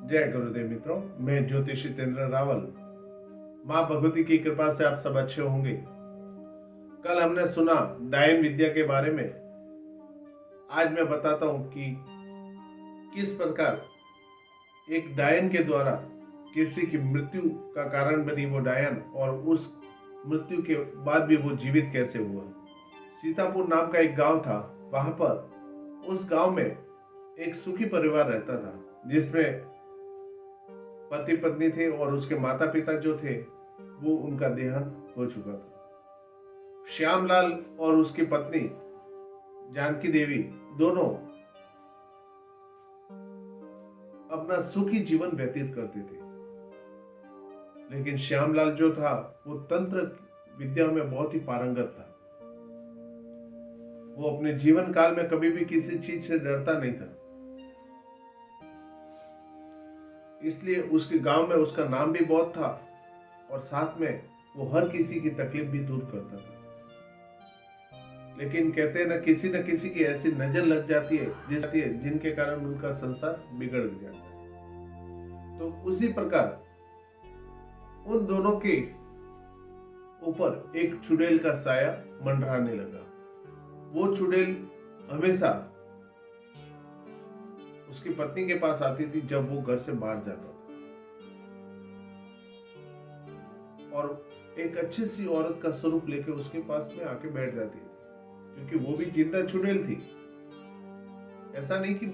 जय गुरुदेव मित्रों, मैं ज्योतिषी तेंद्र रावल। माँ भगवती की कृपा से आप सब अच्छे होंगे। कल हमने सुना डायन विद्या के बारे में। आज मैं बताता हूँ कि किस प्रकार एक डायन के द्वारा किसी की मृत्यु का कारण बनी वो डायन, और उस मृत्यु के बाद भी वो जीवित कैसे हुआ। सीतापुर नाम का एक गांव था। वहां पर उस गांव में एक सुखी परिवार रहता था, जिसमें पति पत्नी थे और उसके माता पिता जो थे वो उनका देहांत हो चुका था। श्यामलाल और उसकी पत्नी जानकी देवी दोनों अपना सुखी जीवन व्यतीत करते थे। लेकिन श्यामलाल जो था वो तंत्र विद्या में बहुत ही पारंगत था। वो अपने जीवन काल में कभी भी किसी चीज से डरता नहीं था, इसलिए उसके गांव में उसका नाम भी बहुत था और साथ में वो हर किसी की तकलीफ भी दूर करता था। लेकिन कहते हैं ना किसी की ऐसी नजर लग जाती है जिनके कारण उनका संसार बिगड़ जाता है। तो उसी प्रकार उन दोनों के ऊपर एक चुड़ैल का साया मंडराने लगा। वो चुड़ैल हमेशा उसकी पत्नी के पास आती थी जब वो घर से बाहर जाता था, और एक अच्छी सी औरत का स्वरूप लेके उसके पास में आके बैठ जाती थी, क्योंकि वो भी जिंदा चुड़ैल थी। ऐसा नहीं कि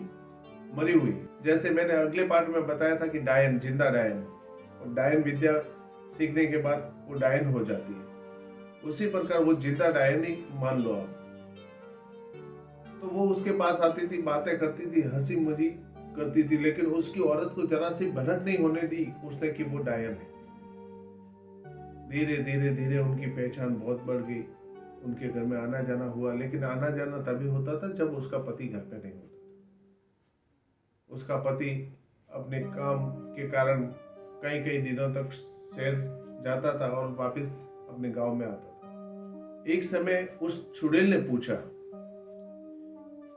मरी हुई। जैसे मैंने अगले पार्ट में बताया था कि डायन, जिंदा डायन, और डायन विद्या सीखने के बाद वो डायन हो जाती है। उसी प्रकार वो जिंदा डायन ही मान लो आप। तो वो उसके पास आती थी, बातें करती थी, हंसी मजाक करती थी, लेकिन उसकी औरत को जरा सी भनक नहीं होने दी उसने कि वो डायन है। धीरे धीरे धीरे उनकी पहचान बहुत बढ़ गई। उनके घर में आना जाना हुआ, लेकिन आना जाना तभी होता था जब उसका पति घर पे नहीं होता था। उसका पति अपने काम के कारण कई कई दिनों तक शहर जाता था और वापस अपने गांव में आता था। एक समय उस चुड़ैल ने पूछा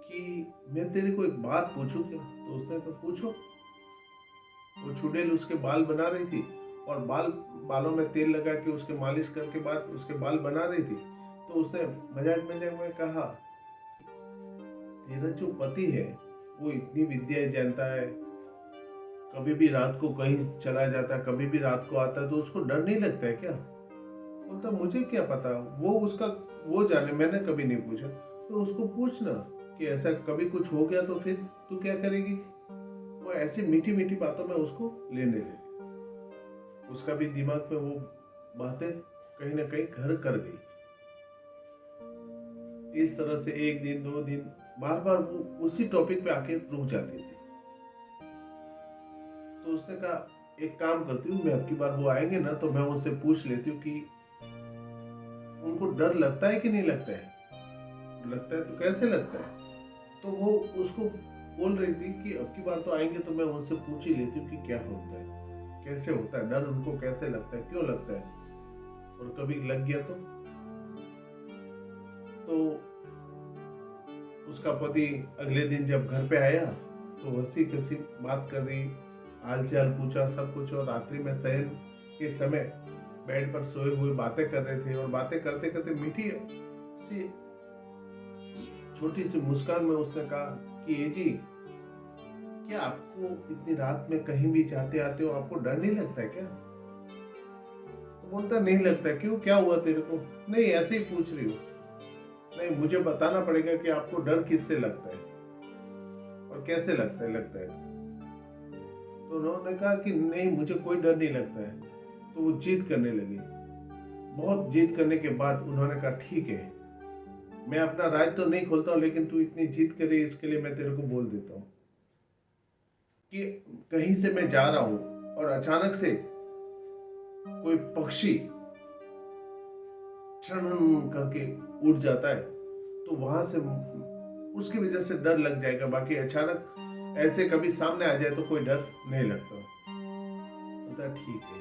कि मैं तेरे को एक बात पूछूं क्या? तो उसने कहा पूछो। वो चुड़ैल उसके बाल बना रही थी और बालों में तेल लगा के उसके मालिश करके बाद उसके बाल बना रही थी। तो उसने मजाक मजाक में कहा, तेरा जो पति है वो इतनी विद्याएं जानता है, कभी भी रात को कहीं चला जाता, कभी भी रात को आता, तो उसको डर नहीं लगता है क्या? बोलता मुझे क्या पता, वो जाने, मैंने कभी नहीं पूछा। तो उसको पूछना कि ऐसा कभी कुछ हो गया तो फिर तू क्या करेगी। वो ऐसी मीठी मीठी बातों में उसको लेने लगी। उसका भी दिमाग में वो बातें कहीं ना कहीं घर कर गई। इस तरह से एक दिन, दो दिन, बार बार वो उसी टॉपिक पे आके रुक जाती थी। तो उसने कहा एक काम करती हूँ, मैं अब की बार वो आएंगे ना तो मैं उनसे पूछ लेती हूँ कि उनको डर लगता है कि नहीं लगता है। लगता है तो कैसे लगता है। तो वो उसको बोल रही थी कि अब की बार तो आएंगे तो मैं उनसे पूछ ही लेती हूँ कि क्या होता है, कैसे होता है, डर उनको कैसे लगता है, क्यों लगता है, और कभी लग गया तो उसका पति अगले दिन जब घर पे आया तो हंसी खुशी बात कर रही, हाल चाल पूछा, सब कुछ, और रात्रि में शयन के समय बेड पर सोए हुए बातें कर रहे थे। और बातें करते करते मीठी सी छोटी सी मुस्कान में उसने कहा कि ये जी, क्या आपको इतनी रात में कहीं भी जाते आते हो आपको डर नहीं लगता है क्या? तो बोलता नहीं लगता। क्यों, क्या हुआ तेरे को? नहीं, ऐसे ही पूछ रही हूँ। नहीं, मुझे बताना पड़ेगा कि आपको डर किससे लगता है और कैसे लगता है। तो उन्होंने कहा कि नहीं, मुझे कोई डर नहीं लगता है। तो वो जिद करने लगी। बहुत जिद करने के बाद उन्होंने कहा ठीक है, मैं अपना राज तो नहीं खोलता हूँ, लेकिन तू इतनी जिद करे इसके लिए मैं तेरे को बोल देता हूँ कि कहीं से मैं जा रहा हूँ और अचानक से कोई पक्षी क्षण करके उड़ जाता है, तो वहां से उसकी वजह से डर लग जाएगा, बाकी अचानक ऐसे कभी सामने आ जाए तो कोई डर नहीं लगता। बोलता ठीक है,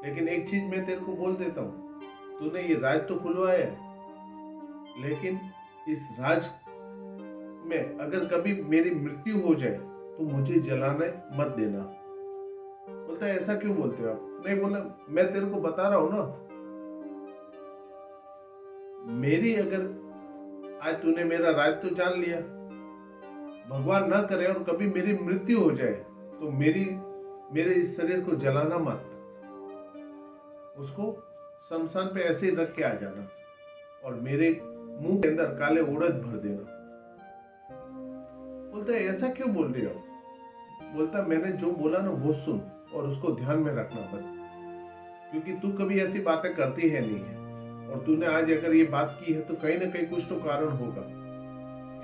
लेकिन एक चीज मैं तेरे को बोल देता हूँ, तूने ये राज तो खुलवाया है, लेकिन इस राज में अगर कभी मेरी मृत्यु हो जाए तो मुझे जलाने मत देना। बोलता है ऐसा क्यों बोलते हो आप? नहीं, बोला मैं तेरे को बता रहा हूं ना, मेरी अगर आज तूने मेरा राज तो जान लिया, भगवान ना करे और कभी मेरी मृत्यु हो जाए तो मेरे इस शरीर को जलाना मत, उसको शमशान पे ऐसे ही रख के आ जाना और मेरे मुंह के अंदर काले उड़द भर देना। बोलता है ऐसा क्यों बोल रही हो? बोलता मैंने जो बोला ना वो सुन और उसको ध्यान में रखना बस, क्योंकि तू कभी ऐसी बातें करती है नहीं है, और तूने आज अगर ये बात की है तो कहीं ना कहीं कुछ तो कारण होगा।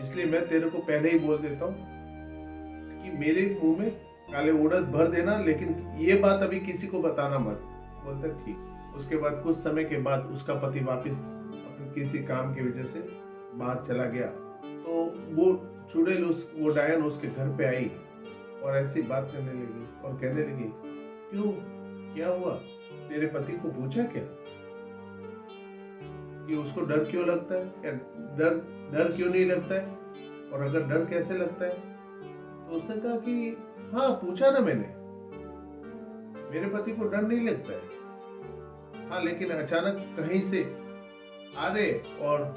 इसलिए मैं तेरे को पहले ही बोल देता हूँ कि मेरे मुंह में काले उड़द भर देना, लेकिन ये बात अभी किसी को बताना मत। बोलता ठीक। उसके बाद कुछ समय के बाद उसका पति वापस अपने किसी काम की वजह से बाहर चला गया, तो वो चुड़ैल वो डायन उसके घर पे आई और ऐसी बात करने लगी और कहने लगी, क्यों, क्या हुआ, तेरे पति को पूछा क्या कि उसको डर क्यों लगता है, या डर क्यों नहीं लगता है, और अगर डर कैसे लगता है? तो उसने कहा कि हाँ पूछा ना मैंने, मेरे पति को डर नहीं लगता है। हाँ, लेकिन अचानक कहीं से आ रहे और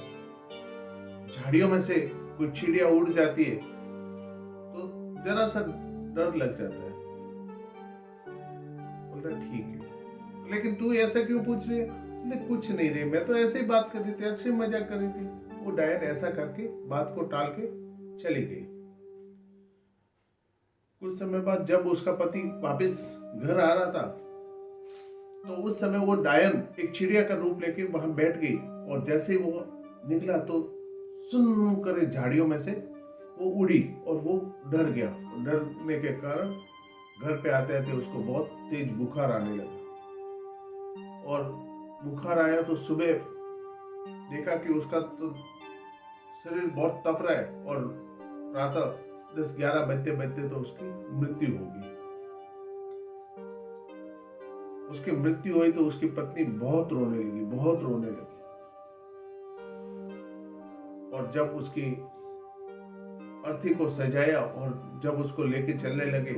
झाड़ियों में से कोई चिड़िया उड़ जाती है तो जरा सा डर लग जाता है। बोलता ठीक है, लेकिन तू ऐसा क्यों पूछ रही है? कुछ नहीं रे, मैं तो ऐसे ही बात कर रही थी, अच्छे मजाक कर रही थी। वो डायन ऐसा करके बात को टाल के चली गई। कुछ समय बाद जब उसका पति वापस घर आ रहा था तो उस समय वो डायन एक चिड़िया का रूप लेके वहां बैठ गई, और जैसे वो निकला तो सुन कर झाड़ियों में से वो उड़ी और वो डर गया। डरने के कारण घर पे आते आते उसको बहुत तेज बुखार आने लगा, और बुखार आया तो सुबह देखा कि उसका तो शरीर बहुत तप रहा है, और प्रातः 10-11 बजते बजते तो उसकी मृत्यु होगी। उसकी मृत्यु हुई तो उसकी पत्नी बहुत रोने लगी, बहुत रोने लगी, और जब उसकी अर्थी को सजाया और जब उसको लेके चलने लगे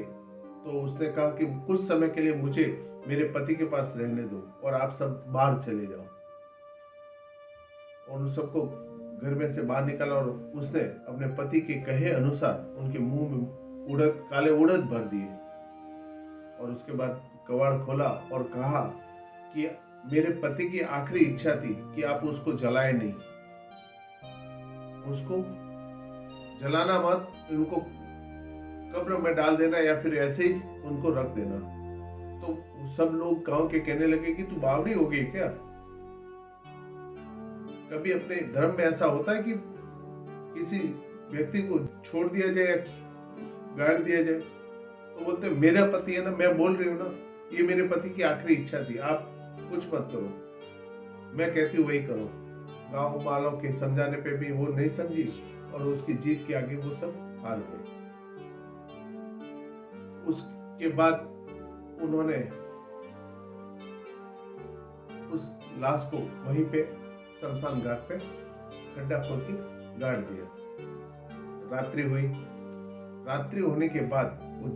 तो उसने कहा कि कुछ समय के लिए मुझे मेरे पति के पास रहने दो और आप सब बाहर चले जाओ। और उन सबको घर में से बाहर निकाला और उसने अपने पति के कहे अनुसार उनके मुंह में काले उड़द भर दिए, और उसके बाद कबाड़ खोला और कहा कि मेरे पति की आखिरी इच्छा थी कि आप उसको जलाए नहीं, उसको जलाना मत, उनको कब्र में डाल देना या फिर ऐसे ही उनको रख देना। तो सब लोग गांव के कहने लगे कि तू बावड़ी हो गई क्या? कभी अपने धर्म में ऐसा होता है कि किसी व्यक्ति को छोड़ दिया जाए या गाड़ दिया जाए? तो बोलते मेरा पति है ना, मैं बोल रही हूँ ना, ये मेरे पति की आखिरी इच्छा थी, आप कुछ मत करो, मैं कहती हूँ वही करो। गांव वालों के समझाने पे भी वो नहीं समझी और उसकी जीत के आगे वो सब हार गए। उसके बाद उन्होंने उस लाश को वहीं पे शमशान घाट पे खड्डा खोद के गाड़ दिया। रात्रि हुई। रात्रि होने के बाद वो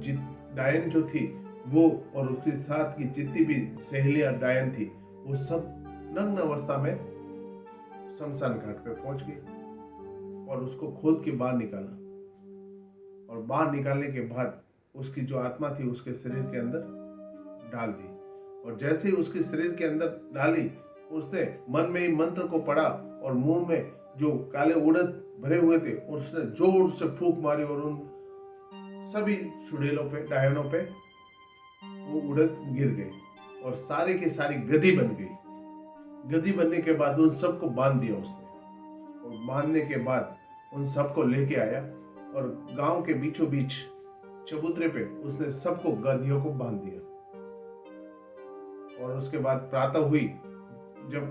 डायन जो थी वो और उसके साथ की जितनी भी सहेलियां डायन थी वो सब नग्न अवस्था में शमशान घाट पे पहुंच गई और उसको खोद के बाहर निकाला, और बाहर निकालने के बाद उसकी जो आत्मा थी उसके शरीर के अंदर डाल दी, और जैसे ही उसके शरीर के अंदर डाली उसने मन में ही मंत्र को पढ़ा और मुंह में जो काले उड़द भरे हुए थे उसने जोर से फूंक मारी और उन सभी चुड़ैलों पे, डायनों पे वो उड़द गिर गई और सारे की सारी गधी बन गई। गधी बनने के बाद उन सबको बांध दिया उसने, और बांधने के बाद उन सबको लेके आया और गांव के बीचों बीच चबूतरे पे उसने सबको गधियों को बांध दिया। और उसके बाद प्रातः हुई, जब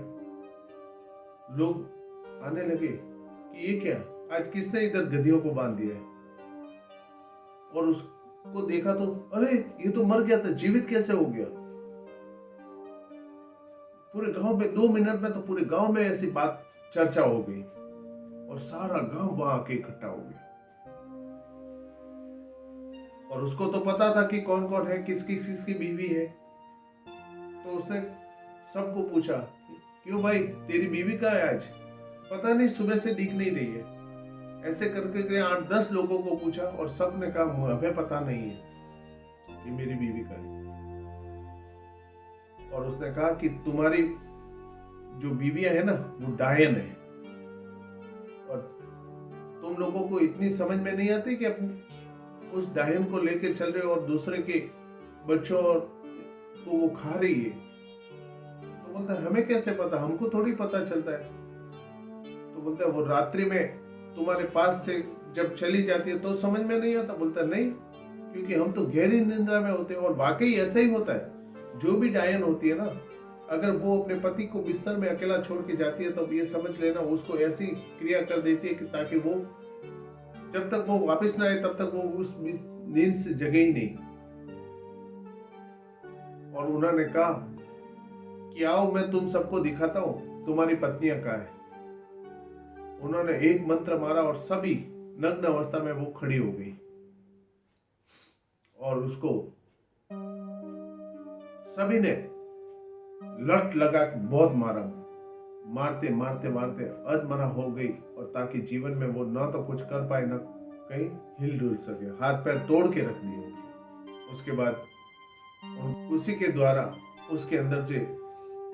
लोग आने लगे कि ये क्या, आज किसने इधर गधियों को बांध दिया है, और उसको देखा तो अरे ये तो मर गया था, जीवित कैसे हो गया? पूरे गांव में 2 मिनट में तो पूरे गांव में ऐसी बात चर्चा हो गई और सारा गांव वहां आके इकट्ठा हो गया। और उसको तो पता था कि कौन कौन है, किसकी किसकी बीवी है। तो उसने सबको पूछा, क्यों भाई तेरी बीवी कहाँ है आज? पता नहीं, सुबह से दिख नहीं रही है। ऐसे करके 8-10 लोगों को पूछा और सब ने कहा हमें पता नहीं है कि मेरी बीवी कहाँ है। और उसने कहा कि तुम्हारी जो बीवियां है ना वो डायन है, और तुम लोगों को इतनी समझ में नहीं आती कि अपनी उस डायन को लेके चल रहे हो और दूसरे के बच्चों को वो खा रही है। तो बोलता है हमें कैसे पता, हमको थोड़ी पता चलता है। तो बोलता है वो रात्रि में तुम्हारे पास से जब चली जाती है तो समझ में नहीं आता। बोलता है नहीं, क्योंकि हम तो गहरी निंद्रा में होते हैं। और वाकई ऐसा ही होता है। जो भी डायन होती है ना, अगर वो अपने पति को बिस्तर में अकेला छोड़ के जाती है तो ये समझ लेना उसको ऐसी क्रिया कर देती है कि ताकि वो जब तक वो वापस ना आए तब तक वो उस नींद से जगे ही नहीं। और उन्होंने कहा कि आओ मैं तुम सबको दिखाता हूं तुम्हारी पत्नियां कहाँ है। उन्होंने एक मंत्र मारा और सभी नग्न अवस्था में वो खड़ी हो गई और उसको सभी ने लट लगा के बहुत मारा। मारते मारते मारते अधमरा हो गई, और ताकि जीवन में वो ना तो कुछ कर पाए ना कहीं हिल डुल सके, हाथ पैर तोड़ के रख दिए। उसके बाद उसी के द्वारा उसके अंदर जो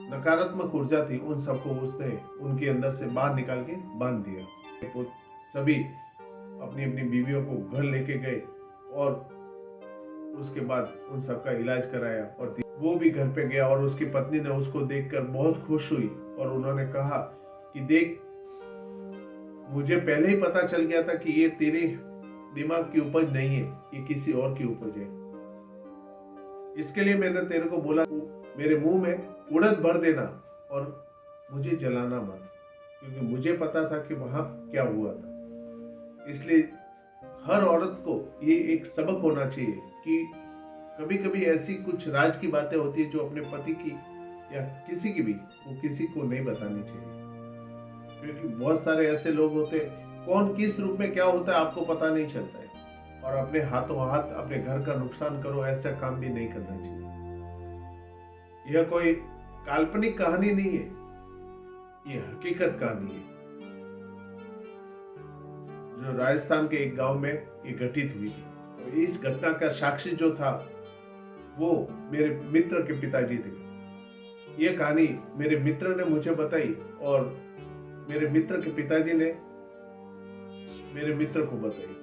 नकारात्मक ऊर्जा थी उन सबको उसने उनके अंदर से बाहर निकाल के बांध दिया। सभी अपनी अपनी बीवियों को घर लेके गए और उसके बाद उन सबका इलाज कराया। और वो भी घर पे गया और उसकी पत्नी ने उसको देखकर बहुत खुश हुई और उन्होंने कहा कि देख, मुझे पहले ही पता चल गया था कि ये तेरे दिमाग की उपज नहीं है, ये किसी और की उपज है। इसके लिए मैंने तेरे को बोला मेरे मुंह में उड़द भर देना और मुझे जलाना मत, क्योंकि मुझे पता था कि वहां क्या हुआ था। इसलिए हर औरत को ये एक सबक होना चाहिए कि कभी कभी ऐसी कुछ राज की बातें होती है जो अपने पति की या किसी की भी वो किसी को नहीं बतानी चाहिए, क्योंकि बहुत सारे ऐसे लोग होते हैं कौन किस रूप में क्या होता है आपको पता नहीं चलता है। और अपने हाथों हाथ अपने घर का नुकसान करो, ऐसा काम भी नहीं करना चाहिए। यह कोई काल्पनिक कहानी नहीं है, ये हकीकत कहानी है जो राजस्थान के एक गांव में ये घटित हुई थी। और इस घटना का साक्षी जो था वो मेरे मित्र के पिताजी थे। ये कहानी मेरे मित्र ने मुझे बताई और मेरे मित्र के पिताजी ने मेरे मित्र को बताई।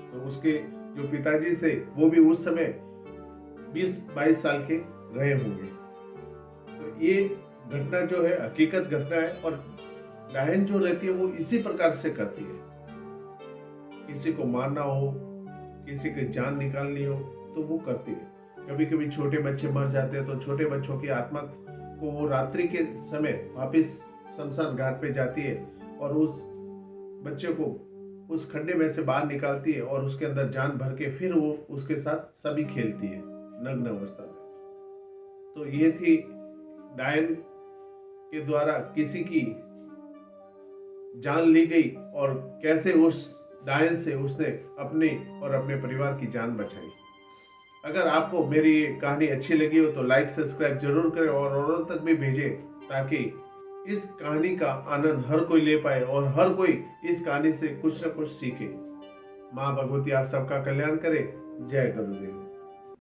तो उसके जो पिताजी थे वो भी उस समय 20-22 साल के रहे होंगे। तो ये घटना जो है हकीकत घटना है, और डायन जो रहती है वो इसी प्रकार से करती है। किसी को मारना हो, किसी की जान निकालनी हो तो वो करती है। कभी कभी छोटे बच्चे मर जाते हैं तो छोटे बच्चों की आत्मा को वो रात्रि के समय वापस शमशान घाट पे जाती है और उस बच्चे को उस खड्डे में से बाहर निकालती है और उसके अंदर जान भर के फिर वो उसके साथ सभी खेलती है नग्न अवस्था में। तो ये थी डायन के द्वारा किसी की जान ली गई और कैसे उस डायन से उसने अपने और अपने परिवार की जान बचाई। अगर आपको मेरी कहानी अच्छी लगी हो तो लाइक सब्सक्राइब जरूर करें और औरों तक भी भेजें, ताकि इस कहानी का आनंद हर कोई ले पाए और हर कोई इस कहानी से कुछ न कुछ सीखे। माँ भगवती आप सबका कल्याण करे। जय गुरुदेव।